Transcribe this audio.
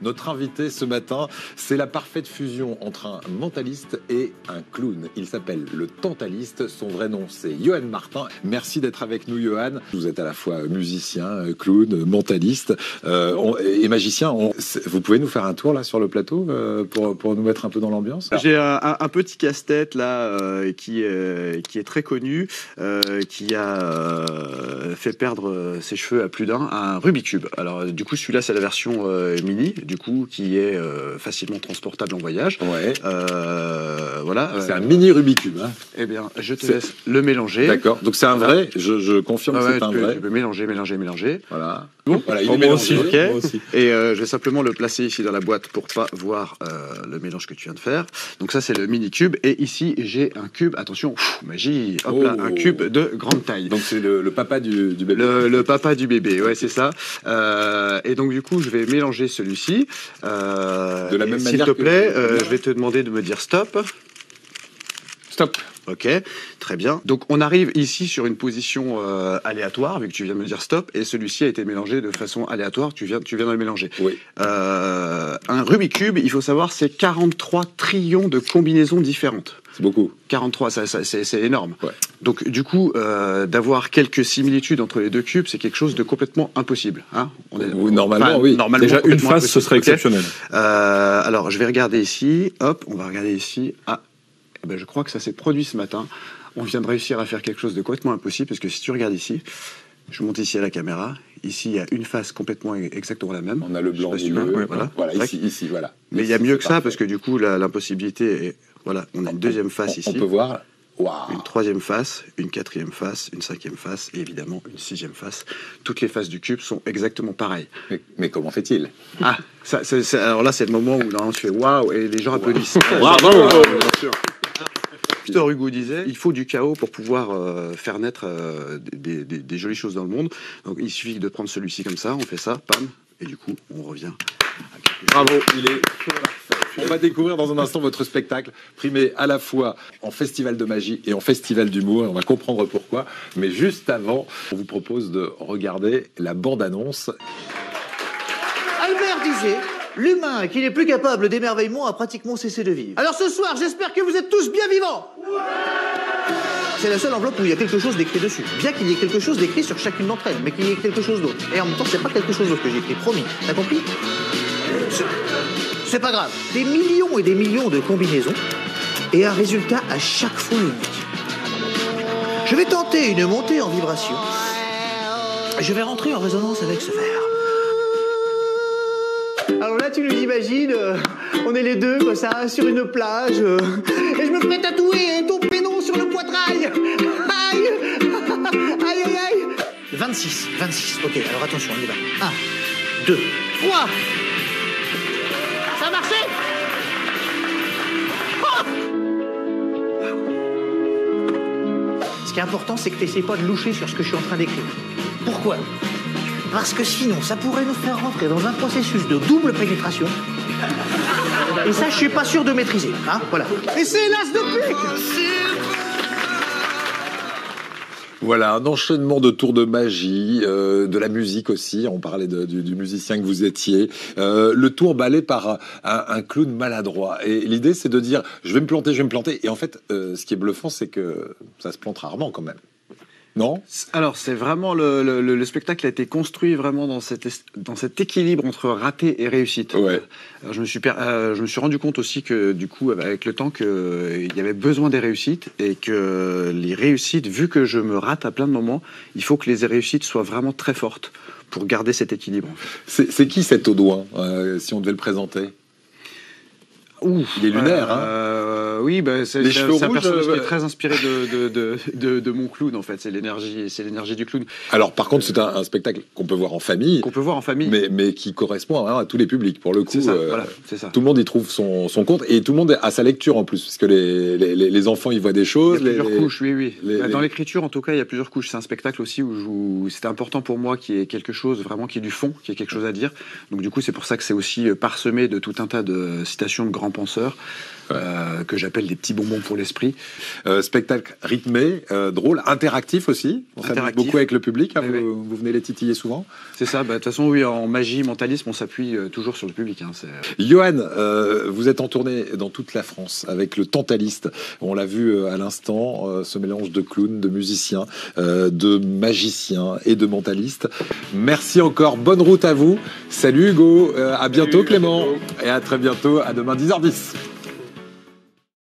Notre invité ce matin, c'est la parfaite fusion entre un mentaliste et un clown. Il s'appelle le Tentaliste. Son vrai nom, c'est Johan Martin. Merci d'être avec nous, Johan. Vous êtes à la fois musicien, clown, mentaliste et magicien. Vous pouvez nous faire un tour là sur le plateau pour nous mettre un peu dans l'ambiance? J'ai un petit casse-tête là qui est très connu, qui a fait perdre ses cheveux à plus d'un, un Rubik's Cube. Alors du coup celui-là c'est la version mini, du coup qui est facilement transportable en voyage. Ouais. Voilà. C'est un mini Rubik's Cube. Hein. Eh bien, je te laisse le mélanger. D'accord. Donc c'est un vrai. Je confirme que c'est un vrai. Tu peux mélanger. Voilà. Bon, voilà, il est moi aussi. mélangé. Okay. Moi aussi. Et je vais simplement le placer ici dans la boîte pour pas voir le mélange que tu viens de faire. Donc ça c'est le mini cube et ici j'ai un cube. Attention, magie. Hop là, un cube de grande taille. Donc c'est le papa du bébé. Le papa du bébé, ouais c'est ça. Et donc du coup je vais mélanger celui-ci. De la même manière. S'il te plaît, je vais te demander de me dire stop. Stop. Ok, très bien. Donc on arrive ici sur une position aléatoire, vu que tu viens de me dire stop, et celui-ci a été mélangé de façon aléatoire, tu viens de le mélanger. Oui. Un Rubik's Cube, il faut savoir, c'est 43 trillions de combinaisons différentes. C'est beaucoup. 43, c'est énorme. Ouais. Donc du coup, d'avoir quelques similitudes entre les deux cubes, c'est quelque chose de complètement impossible. Hein Normalement, oui. Normalement, déjà une face, ce serait exceptionnel. Alors je vais regarder ici, hop, on va regarder ici. Ah. Ben, je crois que ça s'est produit ce matin. On vient de réussir à faire quelque chose de complètement impossible, parce que si tu regardes ici, je monte ici à la caméra, ici il y a une face complètement exactement la même. On a le blanc du bleu, bleu. voilà, ici, voilà. Mais il y a mieux que ça, parce que du coup l'impossibilité est... Voilà, on a une deuxième face ici. On peut voir. Wow. Une troisième face, une quatrième face, une cinquième face et évidemment une sixième face. Toutes les faces du cube sont exactement pareilles. Mais comment fait-il? Ah, alors là c'est le moment où là, on se fait waouh et les gens applaudissent. Bravo, bien sûr. Victor Hugo disait il faut du chaos pour pouvoir faire naître des jolies choses dans le monde. Donc il suffit de prendre celui-ci comme ça, on fait ça, pam, et du coup on revient. Bravo, il est parfait. On va découvrir dans un instant votre spectacle, primé à la fois en festival de magie et en festival d'humour. On va comprendre pourquoi. Mais juste avant, on vous propose de regarder la bande-annonce. Albert disait, l'humain qui n'est plus capable d'émerveillement a pratiquement cessé de vivre. Alors ce soir, j'espère que vous êtes tous bien vivants. C'est la seule enveloppe où il y a quelque chose d'écrit dessus. Bien qu'il y ait quelque chose d'écrit sur chacune d'entre elles, mais qu'il y ait quelque chose d'autre. Et en même temps, c'est pas quelque chose d'autre que j'ai écrit, promis. T'as compris? C'est pas grave. Des millions et des millions de combinaisons et un résultat à chaque fois unique. Je vais tenter une montée en vibration. Je vais rentrer en résonance avec ce verre. Alors là, tu nous imagines, on est les deux, comme ça, sur une plage, et je me ferai tatouer ton prénom sur le poitrail. Aïe. Aïe, aïe, aïe. 26. Ok, alors attention, on y va. 1, 2, 3. Ça a marché? Oh! Ce qui est important, c'est que tu n'essaies pas de loucher sur ce que je suis en train d'écrire. Pourquoi? Parce que sinon, ça pourrait nous faire rentrer dans un processus de double pénétration. Et ça, je suis pas sûr de maîtriser. Hein, voilà. Et c'est l'as de pique! Voilà, un enchaînement de tours de magie, de la musique aussi. On parlait du musicien que vous étiez. Le tout emballé par un clown maladroit. Et l'idée, c'est de dire, je vais me planter. Et en fait, ce qui est bluffant, c'est que ça se plante rarement quand même. Non? Alors, c'est vraiment le spectacle a été construit vraiment dans cet équilibre entre raté et réussite. Ouais. Alors, je me suis rendu compte aussi que, du coup, avec le temps, qu'il y avait besoin des réussites et que les réussites, vu que je me rate à plein de moments, il faut que les réussites soient vraiment très fortes pour garder cet équilibre. C'est qui cet Audouin, si on devait le présenter? Il est lunaire, hein. Oui, c'est un personnage qui est très inspiré de mon clown, en fait. C'est l'énergie du clown. Alors, par contre, c'est un spectacle qu'on peut voir en famille. Mais qui correspond à tous les publics, pour le coup. C'est ça, voilà, c'est ça. Tout le monde y trouve son compte, et tout le monde a sa lecture en plus, parce que les enfants y voient des choses. Il y a plusieurs couches, oui. Dans l'écriture, en tout cas, il y a plusieurs couches. C'est un spectacle aussi où c'était important pour moi qu'il y ait quelque chose, vraiment, qui ait du fond, qui ait quelque chose à dire. Donc, du coup, c'est pour ça que c'est aussi parsemé de tout un tas de citations de grands penseurs. que j'appelle des petits bonbons pour l'esprit. Spectacle rythmé, drôle, interactif aussi. On s'amuse beaucoup avec le public. Hein, vous venez les titiller souvent. C'est ça. De toute façon, oui, en magie, mentalisme, on s'appuie toujours sur le public. Hein, Johan, vous êtes en tournée dans toute la France avec le Tentaliste. On l'a vu à l'instant, ce mélange de clowns, de musiciens, de magiciens et de mentalistes. Merci encore. Bonne route à vous. Salut Hugo. À bientôt Clément. Et à très bientôt. À demain 10h10.